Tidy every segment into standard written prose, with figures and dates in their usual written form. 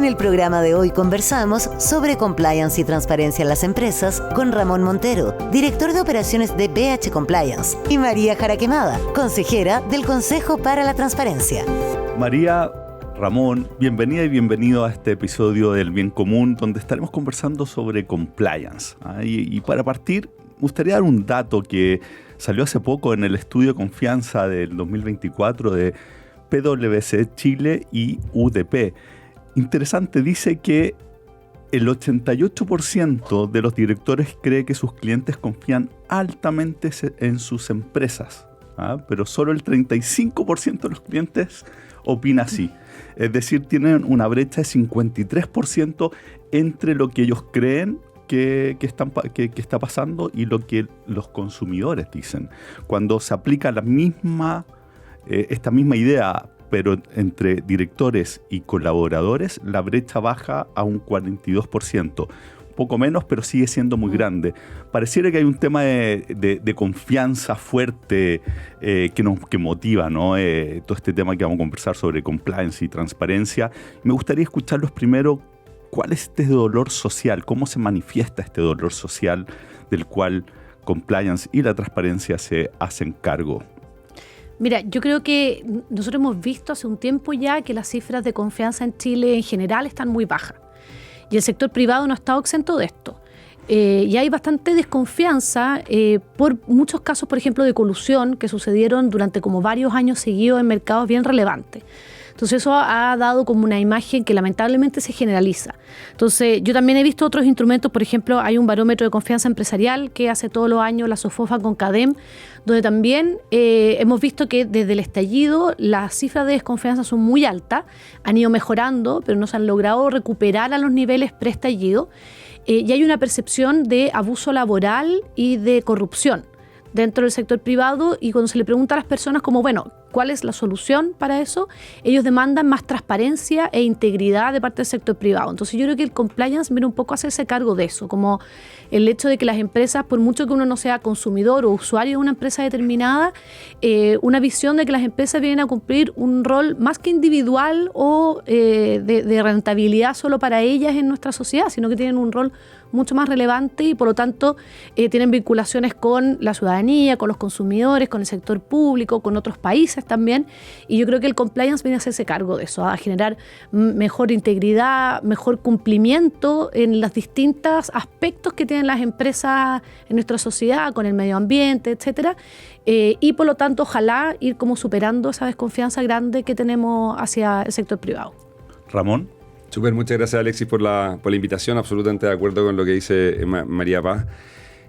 En el programa de hoy conversamos sobre compliance y transparencia en las empresas con Ramón Montero, director de operaciones de BH Compliance, y María Jaraquemada, consejera del Consejo para la Transparencia. María, Ramón, bienvenida y bienvenido a este episodio del Bien Común, donde estaremos conversando sobre compliance. Y para partir, me gustaría dar un dato que salió hace poco en el estudio de confianza del 2024 de PwC Chile y UDP. Interesante, dice que el 88% de los directores cree que sus clientes confían altamente en sus empresas, pero solo el 35% de los clientes opina así. Es decir, tienen una brecha de 53% entre lo que ellos creen que está pasando y lo que los consumidores dicen. Cuando se aplica esta misma idea, pero entre directores y colaboradores, la brecha baja a un 42%. Poco menos, pero sigue siendo muy grande. Pareciera que hay un tema de confianza fuerte que motiva, ¿no? Todo este tema que vamos a conversar sobre compliance y transparencia. Me gustaría escucharlos primero. ¿Cuál es este dolor social? ¿Cómo se manifiesta este dolor social del cual compliance y la transparencia se hacen cargo? Mira, yo creo que nosotros hemos visto hace un tiempo ya que las cifras de confianza en Chile en general están muy bajas. Y el sector privado no ha estado exento de esto. Y hay bastante desconfianza por muchos casos, por ejemplo, de colusión que sucedieron durante como varios años seguidos en mercados bien relevantes. Entonces eso ha dado como una imagen que lamentablemente se generaliza. Entonces yo también he visto otros instrumentos, por ejemplo, hay un barómetro de confianza empresarial que hace todos los años la SOFOFA con CADEM, donde también hemos visto que desde el estallido las cifras de desconfianza son muy altas, han ido mejorando, pero no se han logrado recuperar a los niveles pre-estallido, y hay una percepción de abuso laboral y de corrupción dentro del sector privado, y cuando se le pregunta a las personas como, bueno, ¿cuál es la solución para eso? Ellos demandan más transparencia e integridad de parte del sector privado. Entonces yo creo que el compliance viene un poco a hacerse cargo de eso, como el hecho de que las empresas, por mucho que uno no sea consumidor o usuario de una empresa determinada, una visión de que las empresas vienen a cumplir un rol más que individual o de rentabilidad solo para ellas en nuestra sociedad, sino que tienen un rol mucho más relevante y por lo tanto tienen vinculaciones con la ciudadanía, con los consumidores, con el sector público, con otros países también, y yo creo que el compliance viene a hacerse cargo de eso, a generar mejor integridad, mejor cumplimiento en los distintos aspectos que tienen las empresas en nuestra sociedad, con el medio ambiente, etcétera, y por lo tanto ojalá ir como superando esa desconfianza grande que tenemos hacia el sector privado. Ramón. Súper, muchas gracias Alexis por la invitación, absolutamente de acuerdo con lo que dice María Paz.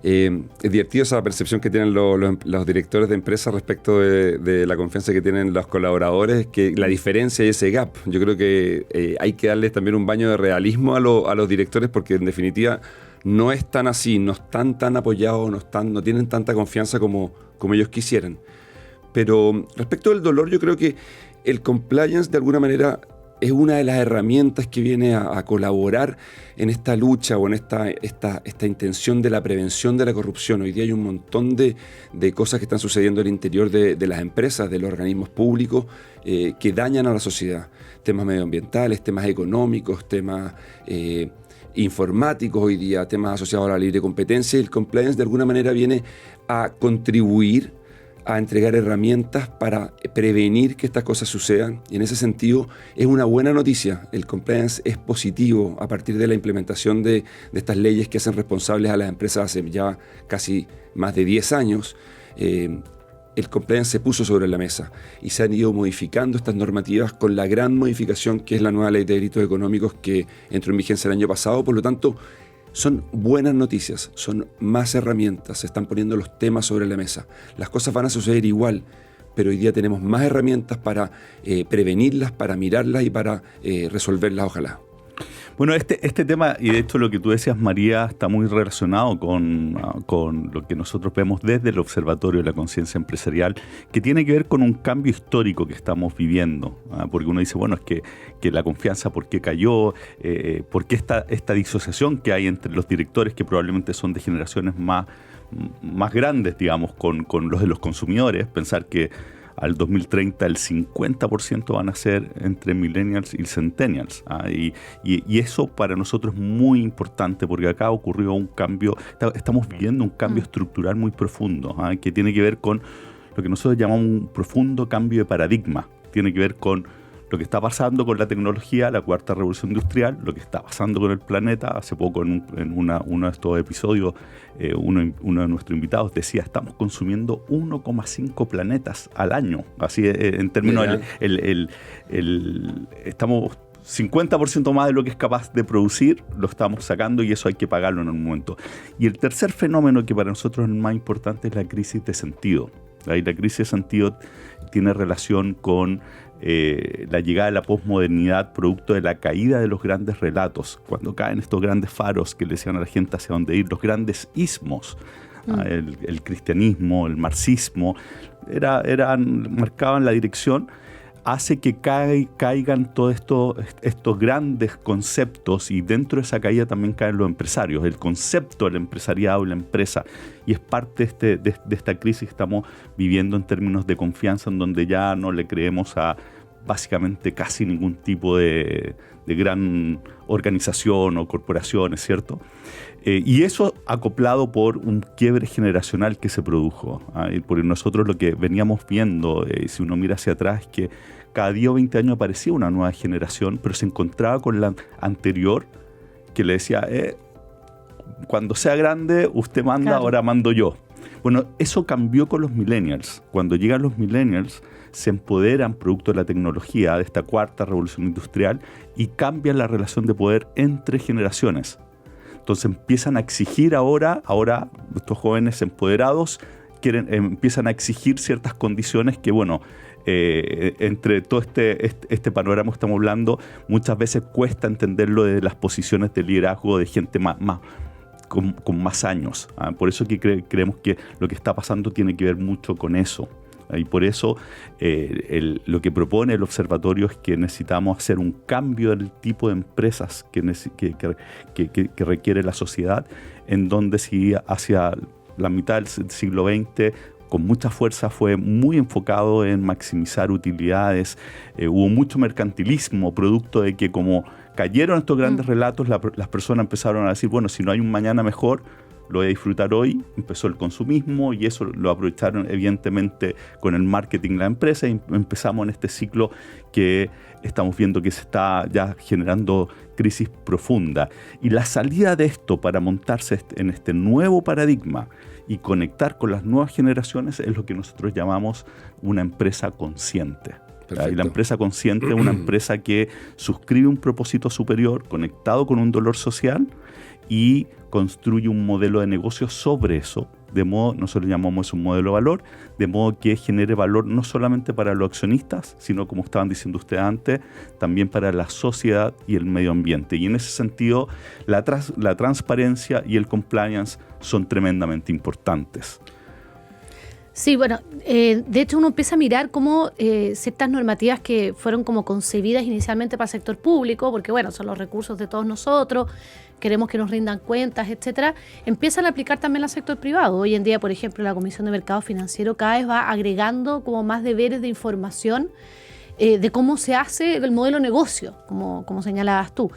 Es divertido esa percepción que tienen los directores de empresas respecto de la confianza que tienen los colaboradores, que la diferencia y ese gap. Yo creo que hay que darles también un baño de realismo a los directores, porque en definitiva no es tan así, no están tan apoyados, no tienen tanta confianza como ellos quisieran. Pero respecto del dolor, yo creo que el compliance de alguna manera es una de las herramientas que viene a colaborar en esta lucha o en esta intención de la prevención de la corrupción. Hoy día hay un montón de cosas que están sucediendo al interior de las empresas, de los organismos públicos, que dañan a la sociedad. Temas medioambientales, temas económicos, temas informáticos hoy día, temas asociados a la libre competencia. Y el compliance de alguna manera viene a contribuir a entregar herramientas para prevenir que estas cosas sucedan, y en ese sentido es una buena noticia. El compliance es positivo a partir de la implementación de estas leyes que hacen responsables a las empresas hace ya casi más de 10 años. El compliance se puso sobre la mesa y se han ido modificando estas normativas con la gran modificación que es la nueva ley de delitos económicos que entró en vigencia el año pasado. Por lo tanto, son buenas noticias, son más herramientas, se están poniendo los temas sobre la mesa. Las cosas van a suceder igual, pero hoy día tenemos más herramientas para prevenirlas, para mirarlas y para resolverlas, ojalá. Bueno, este tema, y de hecho lo que tú decías, María, está muy relacionado con lo que nosotros vemos desde el Observatorio de la Conciencia Empresarial, que tiene que ver con un cambio histórico que estamos viviendo. Porque uno dice, bueno, es que la confianza, ¿por qué cayó? ¿Por qué esta disociación que hay entre los directores, que probablemente son de generaciones más grandes, digamos, con los de los consumidores? Pensar que al 2030 el 50% van a ser entre millennials y centennials. Y eso para nosotros es muy importante porque acá ocurrió un cambio, estamos viviendo un cambio estructural muy profundo, que tiene que ver con lo que nosotros llamamos un profundo cambio de paradigma. Tiene que ver con lo que está pasando con la tecnología, la cuarta revolución industrial, lo que está pasando con el planeta. Hace poco en uno de estos episodios, uno de nuestros invitados decía, estamos consumiendo 1,5 planetas al año. Así en términos, estamos 50% más de lo que es capaz de producir, lo estamos sacando y eso hay que pagarlo en un momento. Y el tercer fenómeno que para nosotros es el más importante es la crisis de sentido. La crisis de sentido tiene relación con la llegada de la posmodernidad producto de la caída de los grandes relatos. Cuando caen estos grandes faros que le decían a la gente hacia dónde ir, los grandes ismos, el cristianismo, el marxismo, marcaban la dirección, hace que caigan todos estos grandes conceptos y dentro de esa caída también caen los empresarios, el concepto del empresariado y la empresa. Y es parte de esta crisis que estamos viviendo en términos de confianza, en donde ya no le creemos a básicamente casi ningún tipo de gran organización o corporaciones, ¿cierto? Y eso acoplado por un quiebre generacional que se produjo. Porque nosotros lo que veníamos viendo, si uno mira hacia atrás, es que cada 10 o 20 años aparecía una nueva generación, pero se encontraba con la anterior que le decía, cuando sea grande, usted manda, claro, ahora mando yo. Bueno, eso cambió con los millennials. Cuando llegan los millennials, se empoderan producto de la tecnología, de esta cuarta revolución industrial, y cambian la relación de poder entre generaciones. Entonces empiezan a exigir ahora estos jóvenes empoderados empiezan a exigir ciertas condiciones que, bueno, entre todo este panorama que estamos hablando, muchas veces cuesta entenderlo desde las posiciones de liderazgo de gente con más años. Por eso que creemos que lo que está pasando tiene que ver mucho con eso. Y por eso lo que propone el observatorio es que necesitamos hacer un cambio del tipo de empresas que requiere la sociedad, en donde si hacia la mitad del siglo XX con mucha fuerza fue muy enfocado en maximizar utilidades, hubo mucho mercantilismo, producto de que como cayeron estos grandes relatos, las personas empezaron a decir, bueno, si no hay un mañana mejor, lo voy a disfrutar hoy. Empezó el consumismo y eso lo aprovecharon evidentemente con el marketing de la empresa y empezamos en este ciclo que estamos viendo que se está ya generando crisis profunda. Y la salida de esto para montarse en este nuevo paradigma y conectar con las nuevas generaciones es lo que nosotros llamamos una empresa consciente. Y la empresa consciente es una empresa que suscribe un propósito superior conectado con un dolor social y construye un modelo de negocio sobre eso, de modo, nosotros llamamos un modelo de valor, de modo que genere valor no solamente para los accionistas, sino, como estaban diciendo ustedes antes, también para la sociedad y el medio ambiente. Y en ese sentido, la transparencia y el compliance son tremendamente importantes. Sí, bueno, de hecho uno empieza a mirar cómo ciertas normativas que fueron como concebidas inicialmente para el sector público, porque bueno, son los recursos de todos nosotros, queremos que nos rindan cuentas, etcétera, empiezan a aplicar también al sector privado. Hoy en día, por ejemplo, la Comisión de Mercado Financiero cada vez va agregando como más deberes de información de cómo se hace el modelo negocio, como señalabas tú.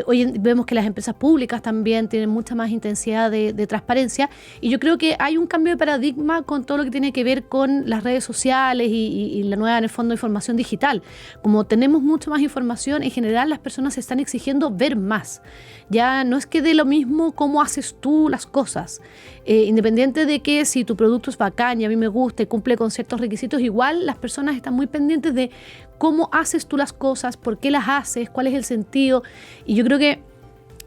Hoy vemos que las empresas públicas también tienen mucha más intensidad de transparencia y yo creo que hay un cambio de paradigma con todo lo que tiene que ver con las redes sociales y la nueva, en el fondo, información digital. Como tenemos mucho más información, en general las personas se están exigiendo ver más. Ya no es que dé lo mismo cómo haces tú las cosas. Independiente de que si tu producto es bacán y a mí me gusta y cumple con ciertos requisitos, igual las personas están muy pendientes de cómo haces tú las cosas, por qué las haces, cuál es el sentido. Y yo creo que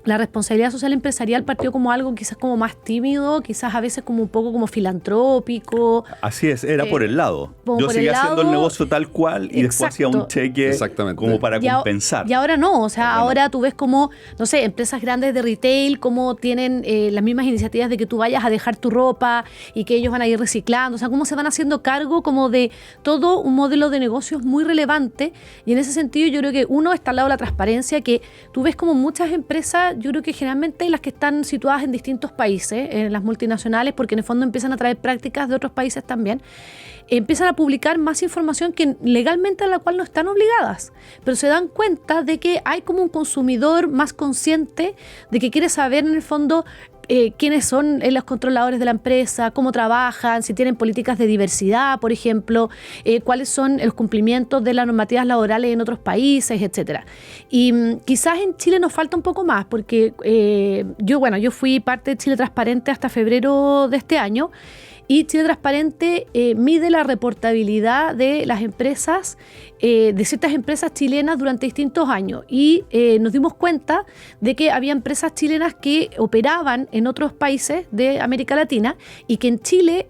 la responsabilidad social empresarial partió como algo quizás como más tímido, quizás a veces como un poco como filantrópico. Así es, era por el lado. Yo seguía haciendo el negocio tal cual y después hacía un cheque como para compensar. Y ahora no, o sea, ahora tú ves como, no sé, empresas grandes de retail, como tienen las mismas iniciativas de que tú vayas a dejar tu ropa y que ellos van a ir reciclando, o sea, cómo se van haciendo cargo como de todo un modelo de negocios muy relevante. Y en ese sentido yo creo que uno está al lado de la transparencia, que tú ves como muchas empresas yo creo que generalmente las que están situadas en distintos países, en las multinacionales, porque en el fondo empiezan a traer prácticas de otros países también, empiezan a publicar más información que legalmente a la cual no están obligadas, pero se dan cuenta de que hay como un consumidor más consciente de que quiere saber en el fondo quiénes son los controladores de la empresa, cómo trabajan, si tienen políticas de diversidad, por ejemplo, cuáles son los cumplimientos de las normativas laborales en otros países, etcétera. Y quizás en Chile nos falta un poco más, porque yo fui parte de Chile Transparente hasta febrero de este año, y Chile Transparente mide la reportabilidad de las empresas, de ciertas empresas chilenas durante distintos años. Y nos dimos cuenta de que había empresas chilenas que operaban en otros países de América Latina y que en Chile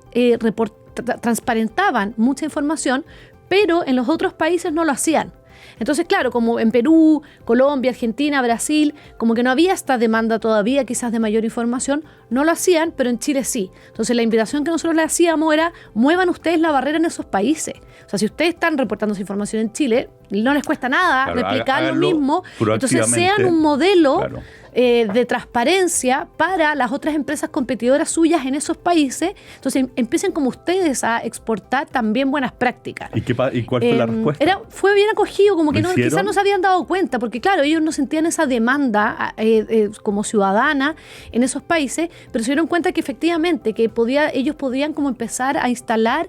transparentaban mucha información, pero en los otros países no lo hacían. Entonces, claro, como en Perú, Colombia, Argentina, Brasil, como que no había esta demanda todavía quizás de mayor información, no lo hacían, pero en Chile sí. Entonces, la invitación que nosotros le hacíamos era, muevan ustedes la barrera en esos países. O sea, si ustedes están reportando esa información en Chile, no les cuesta nada replicar lo mismo. Entonces, sean un modelo de transparencia para las otras empresas competidoras suyas en esos países. Entonces, empiecen como ustedes a exportar también buenas prácticas. ¿Y cuál fue la respuesta? Fue bien acogido, como que quizás no se habían dado cuenta, porque claro, ellos no sentían esa demanda como ciudadana en esos países, pero se dieron cuenta que efectivamente que ellos podían como empezar a instalar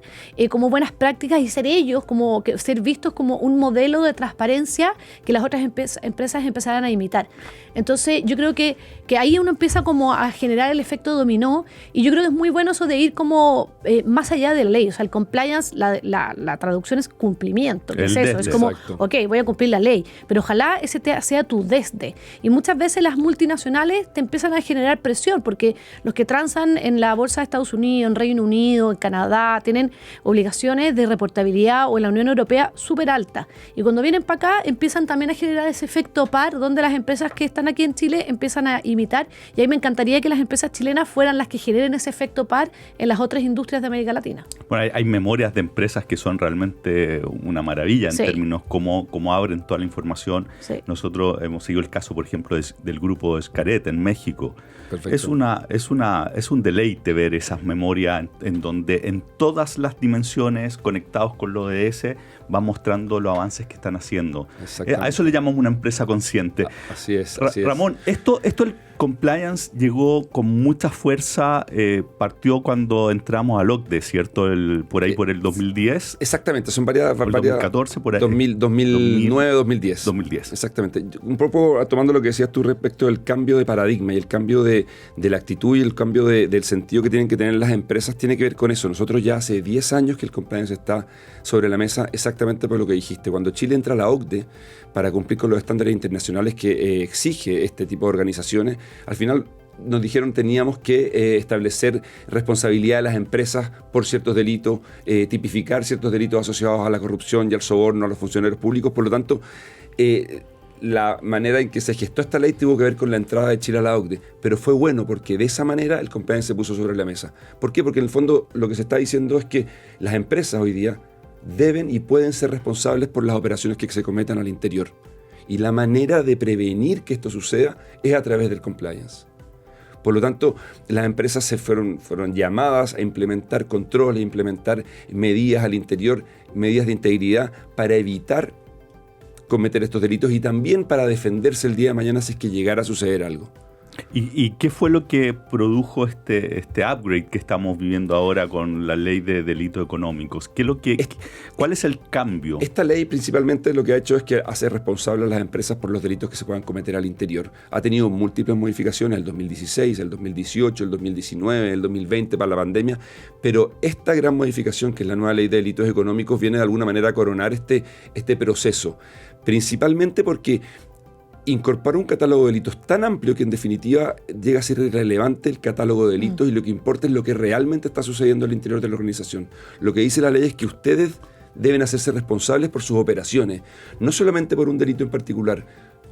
como buenas prácticas y ser ellos, como que ser vistos como un modelo de transparencia que las otras empresas empezaran a imitar. Entonces, yo creo que ahí uno empieza como a generar el efecto dominó, y yo creo que es muy bueno eso de ir como más allá de la ley. O sea, el compliance, la traducción es cumplimiento. ¿Qué es eso? Es como, ok, voy a cumplir la ley, pero ojalá ese sea tu desde. Y muchas veces las multinacionales te empiezan a generar presión, porque los que transan en la bolsa de Estados Unidos, en Reino Unido, en Canadá, tienen obligaciones de reportabilidad, o en la Unión Europea súper altas. Y cuando vienen para acá, empiezan también a generar ese efecto par, donde las empresas que están aquí en Chile empiezan a imitar, y ahí me encantaría que las empresas chilenas fueran las que generen ese efecto par en las otras industrias de América Latina. Bueno, hay memorias de empresas que son realmente una maravilla en términos cómo abren toda la información. Sí. Nosotros hemos seguido el caso, por ejemplo, del grupo Xcaret en México. Perfecto. Es un deleite ver esas memorias en donde en todas las dimensiones conectados con lo ODS van mostrando los avances que están haciendo. A eso le llamamos una empresa consciente. Así es. Ramón, esto el compliance llegó con mucha fuerza, partió cuando entramos al OCDE, ¿cierto? Por el 2010. Exactamente, son varias 2014, por ahí. 2009, 2010. 2010. Exactamente. Un poco tomando lo que decías tú respecto del cambio de paradigma y el cambio de la actitud y el cambio del sentido que tienen que tener las empresas, tiene que ver con eso. Nosotros ya hace 10 años que el compliance está sobre la mesa, exactamente por lo que dijiste. Cuando Chile entra a la OCDE para cumplir con los estándares internacionales que exige este tipo de organizaciones, al final nos dijeron teníamos que establecer responsabilidad de las empresas por ciertos delitos, tipificar ciertos delitos asociados a la corrupción y al soborno a los funcionarios públicos. Por lo tanto, la manera en que se gestó esta ley tuvo que ver con la entrada de Chile a la OCDE, pero fue bueno porque de esa manera el compliance se puso sobre la mesa. ¿Por qué? Porque en el fondo lo que se está diciendo es que las empresas hoy día deben y pueden ser responsables por las operaciones que se cometan al interior. Y la manera de prevenir que esto suceda es a través del compliance. Por lo tanto, las empresas se fueron llamadas a implementar controles, a implementar medidas al interior, medidas de integridad para evitar cometer estos delitos y también para defenderse el día de mañana si es que llegara a suceder algo. ¿Y qué fue lo que produjo este upgrade que estamos viviendo ahora con la ley de delitos económicos? ¿Cuál es el cambio? Esta ley principalmente lo que ha hecho es que hace responsables a las empresas por los delitos que se puedan cometer al interior. Ha tenido múltiples modificaciones, el 2016, el 2018, el 2019, el 2020 para la pandemia, pero esta gran modificación, que es la nueva ley de delitos económicos, viene de alguna manera a coronar este proceso. Principalmente porque incorpora un catálogo de delitos tan amplio que en definitiva llega a ser irrelevante el catálogo de delitos y lo que importa es lo que realmente está sucediendo al interior de la organización. Lo que dice la ley es que ustedes deben hacerse responsables por sus operaciones, no solamente por un delito en particular.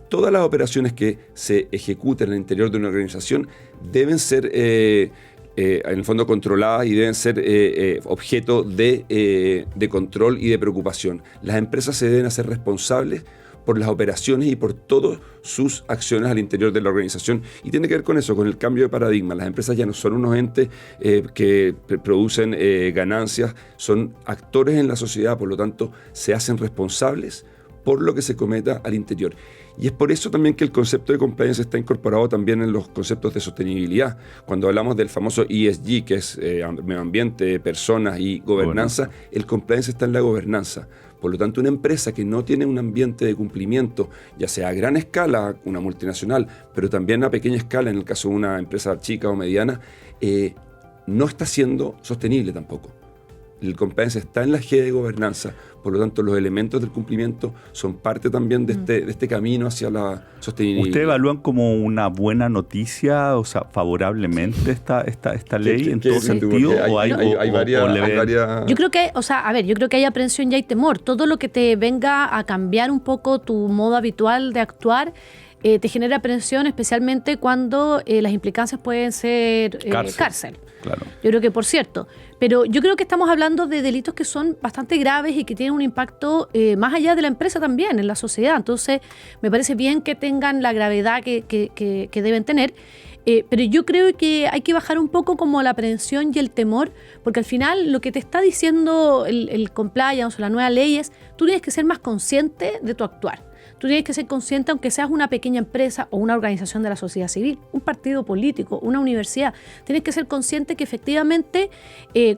Todas las operaciones que se ejecuten en el interior de una organización deben ser en el fondo controladas y deben ser objeto de control y de preocupación. Las empresas se deben hacer responsables por las operaciones y por todas sus acciones al interior de la organización. Y tiene que ver con eso, con el cambio de paradigma. Las empresas ya no son unos entes que producen ganancias, son actores en la sociedad, por lo tanto se hacen responsables por lo que se cometa al interior. Y es por eso también que el concepto de compliance está incorporado también en los conceptos de sostenibilidad. Cuando hablamos del famoso ESG, que es medio ambiente, personas y gobernanza, el compliance está en la gobernanza. Por lo tanto, una empresa que no tiene un ambiente de cumplimiento, ya sea a gran escala, una multinacional, pero también a pequeña escala, en el caso de una empresa chica o mediana, no está siendo sostenible tampoco. El compliance está en la G de gobernanza, por lo tanto los elementos del cumplimiento son parte también de este camino hacia la sostenibilidad. ¿Ustedes evalúan como una buena noticia, o sea, favorablemente esta ley en todo sentido? Hay varias... Yo creo que, yo creo que hay aprensión y hay temor. Todo lo que te venga a cambiar un poco tu modo habitual de actuar te genera aprensión, especialmente cuando las implicancias pueden ser cárcel. Claro. Yo creo que, por cierto, pero yo creo que estamos hablando de delitos que son bastante graves y que tienen un impacto más allá de la empresa también, en la sociedad. Entonces, me parece bien que tengan la gravedad que deben tener, pero yo creo que hay que bajar un poco como la aprehensión y el temor, porque al final lo que te está diciendo el compliance o la nueva ley es, tú tienes que ser más consciente de tu actuar. Tú tienes que ser consciente, aunque seas una pequeña empresa o una organización de la sociedad civil, un partido político, una universidad, tienes que ser consciente que efectivamente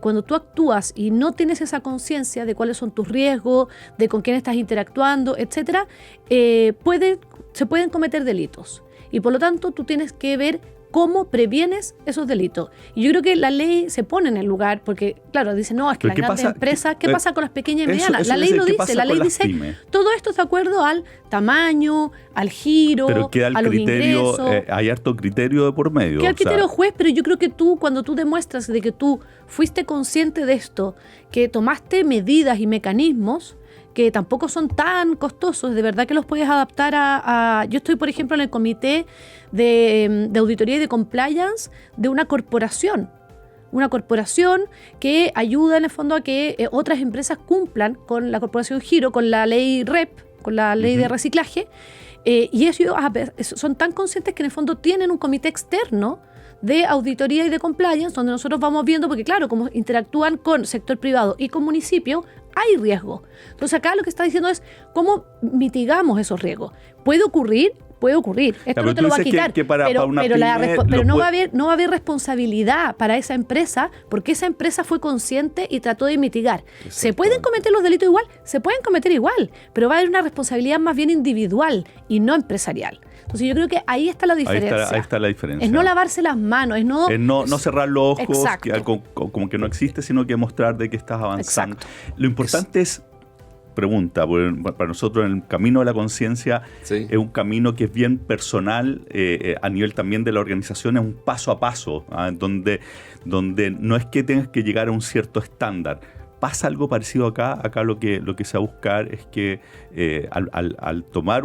cuando tú actúas y no tienes esa conciencia de cuáles son tus riesgos, de con quién estás interactuando, etcétera, se pueden cometer delitos. Y por lo tanto, tú tienes que ver cómo previenes esos delitos. Y yo creo que la ley se pone en el lugar, porque, claro, dice, no, es que las grandes empresas, ¿qué pasa con las pequeñas y medianas? La ley lo dice, la ley dice, todo esto es de acuerdo al tamaño, al giro, pero queda el a los criterio, ingresos. Hay harto criterio de por medio. Queda el criterio juez, pero yo creo que cuando tú demuestras de que tú fuiste consciente de esto, que tomaste medidas y mecanismos que tampoco son tan costosos, de verdad que los puedes adaptar a... Yo estoy, por ejemplo, en el comité de auditoría y de compliance de una corporación que ayuda en el fondo a que otras empresas cumplan con la corporación Giro, con la ley REP, con la ley de reciclaje, y ellos son tan conscientes que en el fondo tienen un comité externo de auditoría y de compliance, donde nosotros vamos viendo, porque claro, como interactúan con sector privado y con municipio, hay riesgo. Entonces acá lo que está diciendo es cómo mitigamos esos riesgos. ¿Puede ocurrir? Esto no te lo va a quitar, pero no va a haber responsabilidad para esa empresa, porque esa empresa fue consciente y trató de mitigar. ¿Se pueden cometer los delitos igual? Se pueden cometer igual, pero va a haber una responsabilidad más bien individual y no empresarial. Entonces yo creo que ahí está la diferencia. Ahí está la diferencia. Es no lavarse las manos, es no cerrar los ojos, como que no existe, sino que mostrar de que estás avanzando. Exacto. Lo importante es pregunta, para nosotros en el camino de la conciencia es un camino que es bien personal, a nivel también de la organización, es un paso a paso, donde no es que tengas que llegar a un cierto estándar. Pasa algo parecido acá lo que se va a buscar es que al tomar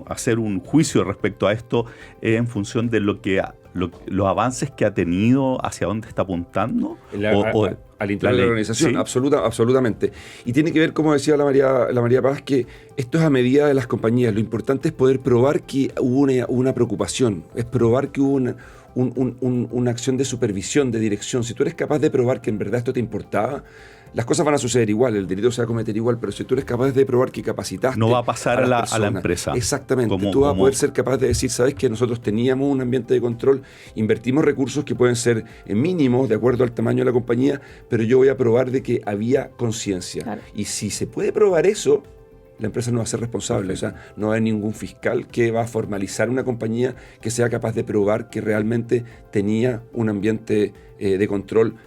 hacer un juicio respecto a esto en función de los avances que ha tenido, hacia dónde está apuntando al interior de la organización, ¿sí? Absolutamente. Y tiene que ver, como decía la María Paz, que esto es a medida de las compañías. Lo importante es poder probar que hubo una preocupación, es probar que hubo una acción de supervisión, de dirección. Si tú eres capaz de probar que en verdad esto te importaba, las cosas van a suceder igual, el delito se va a cometer igual, pero si tú eres capaz de probar que capacitaste... No va a pasar a la empresa. Exactamente. Tú vas a poder ser capaz de decir, ¿sabes que nosotros teníamos un ambiente de control, invertimos recursos que pueden ser mínimos de acuerdo al tamaño de la compañía, pero yo voy a probar de que había conciencia. Claro. Y si se puede probar eso, la empresa no va a ser responsable. Perfecto. O sea, no hay ningún fiscal que va a formalizar una compañía que sea capaz de probar que realmente tenía un ambiente de control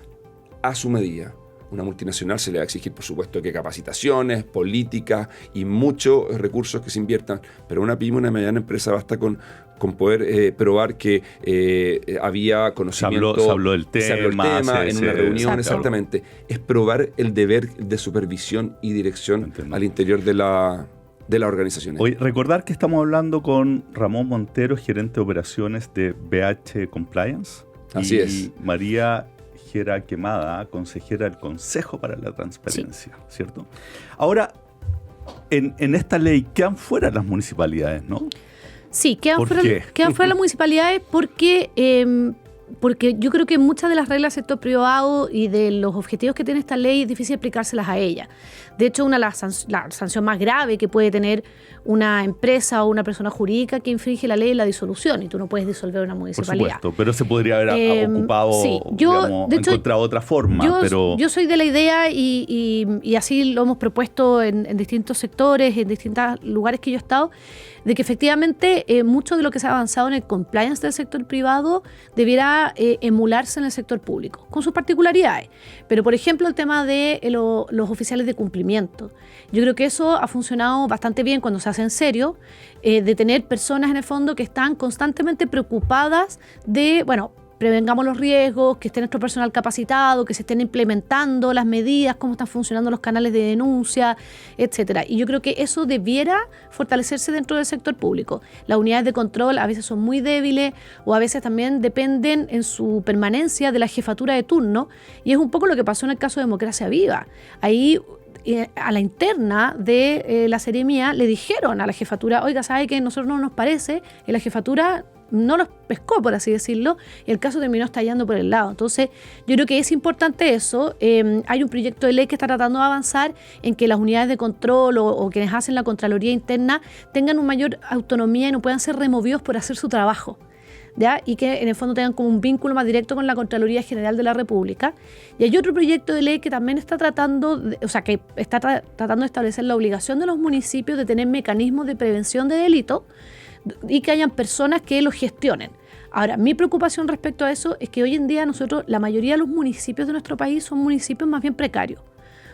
a su medida. Una multinacional se le va a exigir, por supuesto, que capacitaciones, políticas y muchos recursos que se inviertan, pero una pyme, una mediana empresa, basta con poder probar que había conocimiento. Se habló del tema en una reunión, exactamente. Es probar el deber de supervisión y dirección al interior de la organización. Hoy, recordar que estamos hablando con Ramón Montero, gerente de operaciones de BH Compliance. Así es. María Quemada, consejera del Consejo para la Transparencia, ¿cierto? Ahora, en esta ley quedan fuera las municipalidades, ¿no? Sí, ¿Por qué? quedan fuera las municipalidades porque yo creo que muchas de las reglas del sector privado y de los objetivos que tiene esta ley es difícil aplicárselas a ella. De hecho, la sanción más grave que puede tener una empresa o una persona jurídica que infringe la ley es la disolución, y tú no puedes disolver una municipalidad. Por supuesto, pero se podría haber ocupado, sí, digamos, de hecho, encontrado otra forma. Yo soy de la idea, y así lo hemos propuesto en distintos sectores, en distintos lugares que yo he estado, de que efectivamente mucho de lo que se ha avanzado en el compliance del sector privado debiera emularse en el sector público, con sus particularidades. Pero, por ejemplo, el tema de los oficiales de cumplimiento. Yo creo que eso ha funcionado bastante bien cuando se hace en serio, de tener personas en el fondo que están constantemente preocupadas de, bueno, prevengamos los riesgos, que esté nuestro personal capacitado, que se estén implementando las medidas, cómo están funcionando los canales de denuncia, etcétera. Y yo creo que eso debiera fortalecerse dentro del sector público. Las unidades de control a veces son muy débiles, o a veces también dependen en su permanencia de la jefatura de turno, y es un poco lo que pasó en el caso de Democracia Viva. Ahí, a la interna de la Seremía le dijeron a la jefatura, oiga, ¿sabe que a nosotros no nos parece? Y la jefatura no los pescó, por así decirlo, y el caso terminó estallando por el lado. Entonces, yo creo que es importante eso. Hay un proyecto de ley que está tratando de avanzar en que las unidades de control o quienes hacen la Contraloría Interna tengan una mayor autonomía y no puedan ser removidos por hacer su trabajo, ¿ya? Y que en el fondo tengan como un vínculo más directo con la Contraloría General de la República. Y hay otro proyecto de ley que también está tratando de establecer la obligación de los municipios de tener mecanismos de prevención de delitos y que hayan personas que lo gestionen. Ahora, mi preocupación respecto a eso es que hoy en día la mayoría de los municipios de nuestro país son municipios más bien precarios.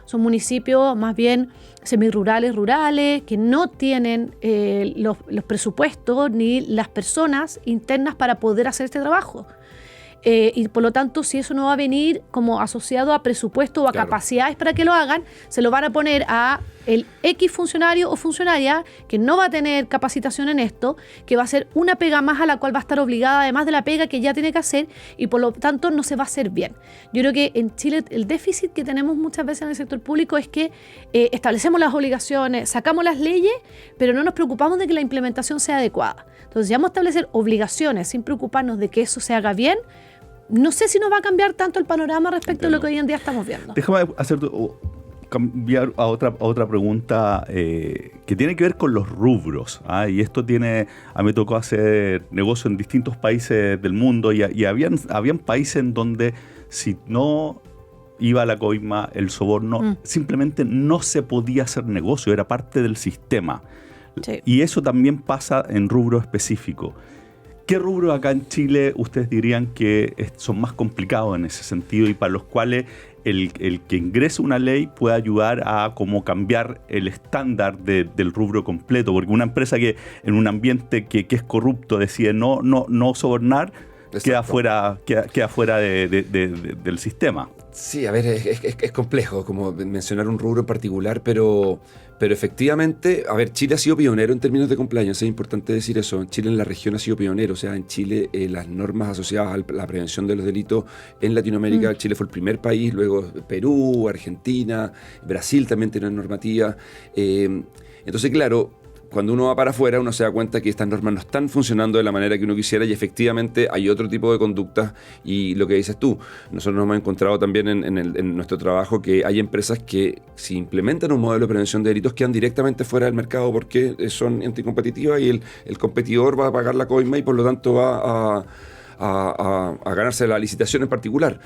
Son municipios más bien semirurales, rurales, que no tienen los presupuestos ni las personas internas para poder hacer este trabajo. Y por lo tanto, si eso no va a venir como asociado a presupuesto o a capacidades para que lo hagan, se lo van a poner a el X funcionario o funcionaria que no va a tener capacitación en esto, que va a hacer una pega más a la cual va a estar obligada, además de la pega que ya tiene que hacer, y por lo tanto no se va a hacer bien. Yo creo que en Chile el déficit que tenemos muchas veces en el sector público es que establecemos las obligaciones, sacamos las leyes, pero no nos preocupamos de que la implementación sea adecuada. Entonces, si vamos a establecer obligaciones sin preocuparnos de que eso se haga bien, no sé si nos va a cambiar tanto el panorama respecto a lo que hoy en día estamos viendo. Déjame cambiar a otra pregunta que tiene que ver con los rubros. Y esto a mí me tocó hacer negocio en distintos países del mundo, y habían países en donde si no iba la coima, el soborno, simplemente no se podía hacer negocio, era parte del sistema. Sí. Y eso también pasa en rubro específico. ¿Qué rubros acá en Chile ustedes dirían que son más complicados en ese sentido y para los cuales el que ingrese una ley puede ayudar a como cambiar el estándar del rubro completo? Porque una empresa que en un ambiente que es corrupto decide no sobornar, queda fuera del sistema. Sí, a ver, es complejo como mencionar un rubro en particular, pero efectivamente, a ver, Chile ha sido pionero en términos de compliance, es importante decir eso. Chile en la región ha sido pionero, o sea, en Chile las normas asociadas a la prevención de los delitos en Latinoamérica, Chile fue el primer país, luego Perú, Argentina, Brasil también tiene normativa. Entonces, claro, cuando uno va para afuera, uno se da cuenta que estas normas no están funcionando de la manera que uno quisiera, y efectivamente hay otro tipo de conductas. Y lo que dices tú, nosotros nos hemos encontrado también en nuestro trabajo que hay empresas que, si implementan un modelo de prevención de delitos, quedan directamente fuera del mercado porque son anticompetitivas, y el competidor va a pagar la coima y por lo tanto va a ganarse la licitación en particular.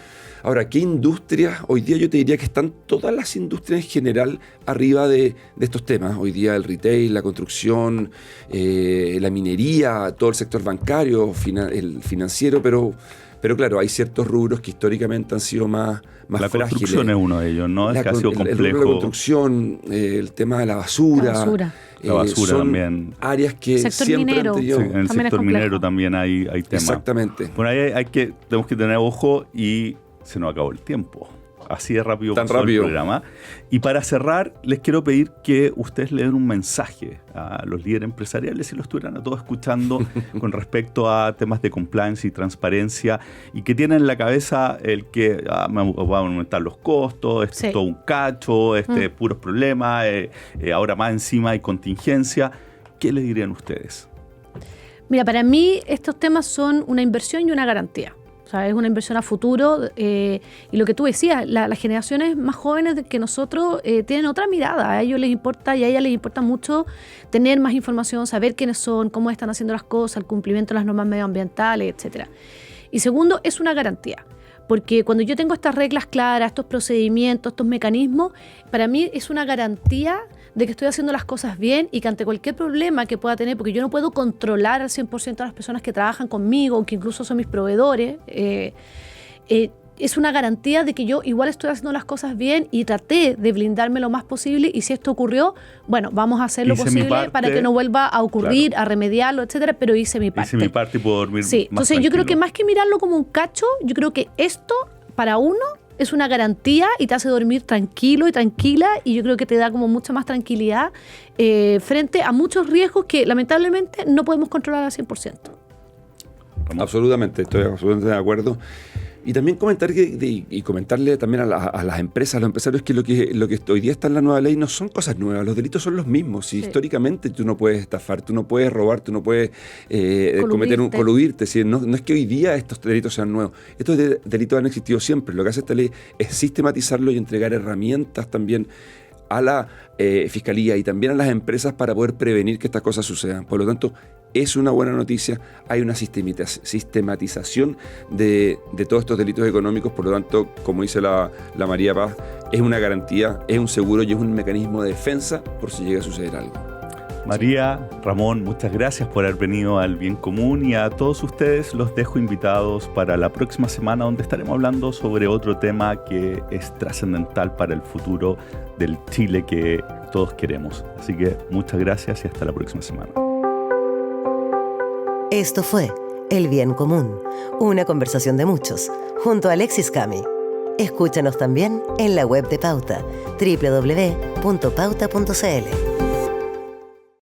Ahora, ¿qué industrias? Hoy día yo te diría que están todas las industrias en general arriba de estos temas. Hoy día el retail, la construcción, la minería, todo el sector bancario, el financiero, pero claro, hay ciertos rubros que históricamente han sido más la frágiles. La construcción es uno de ellos, ¿no? Es que ha sido complejo. El rubro de la construcción, el tema de la basura. La basura son también. Áreas que sector siempre minero. han tenido. Sí, en el sector minero también hay temas. Exactamente. Bueno, ahí tenemos que tener ojo, y se nos acabó el tiempo. Así de rápido Tan pasó rápido el programa. Y para cerrar, les quiero pedir que ustedes le den un mensaje a los líderes empresariales, si lo estuvieran a todos escuchando, con respecto a temas de compliance y transparencia, y que tienen en la cabeza el que me van a aumentar los costos, esto es todo un cacho, puros problemas, ahora más encima hay contingencia. ¿Qué le dirían ustedes? Mira, para mí estos temas son una inversión y una garantía. O sea, es una inversión a futuro y lo que tú decías, las generaciones más jóvenes que nosotros tienen otra mirada. A ellos les importa y a ellas les importa mucho tener más información, saber quiénes son, cómo están haciendo las cosas, el cumplimiento de las normas medioambientales, etcétera. Y segundo, es una garantía. Porque cuando yo tengo estas reglas claras, estos procedimientos, estos mecanismos, para mí es una garantía de que estoy haciendo las cosas bien y que ante cualquier problema que pueda tener, porque yo no puedo controlar al 100% a las personas que trabajan conmigo, que incluso son mis proveedores, es una garantía de que yo igual estoy haciendo las cosas bien y traté de blindarme lo más posible, y si esto ocurrió, bueno, vamos a hacer lo posible para que no vuelva a ocurrir, a remediarlo, etcétera, pero hice mi parte. Hice mi parte y puedo dormir más entonces tranquilo. Yo creo que más que mirarlo como un cacho, yo creo que esto para uno es una garantía y te hace dormir tranquilo y tranquila, y yo creo que te da como mucha más tranquilidad frente a muchos riesgos que lamentablemente no podemos controlar al 100%. Absolutamente, estoy absolutamente de acuerdo. Y también comentarle también a las empresas, a los empresarios, que lo que hoy día está en la nueva ley no son cosas nuevas, los delitos son los mismos. Si históricamente tú no puedes estafar, tú no puedes robar, tú no puedes coludirte. ¿Sí? No es que hoy día estos delitos sean nuevos. Estos delitos han existido siempre. Lo que hace esta ley es sistematizarlo y entregar herramientas también a la Fiscalía y también a las empresas para poder prevenir que estas cosas sucedan. Por lo tanto, es una buena noticia. Hay una sistematización de todos estos delitos económicos. Por lo tanto, como dice la María Paz, es una garantía, es un seguro y es un mecanismo de defensa por si llega a suceder algo. María, Ramón, muchas gracias por haber venido al Bien Común, y a todos ustedes los dejo invitados para la próxima semana, donde estaremos hablando sobre otro tema que es trascendental para el futuro del Chile que todos queremos. Así que muchas gracias y hasta la próxima semana. Esto fue El Bien Común, una conversación de muchos, junto a Alexis Cami. Escúchanos también en la web de Pauta, www.pauta.cl.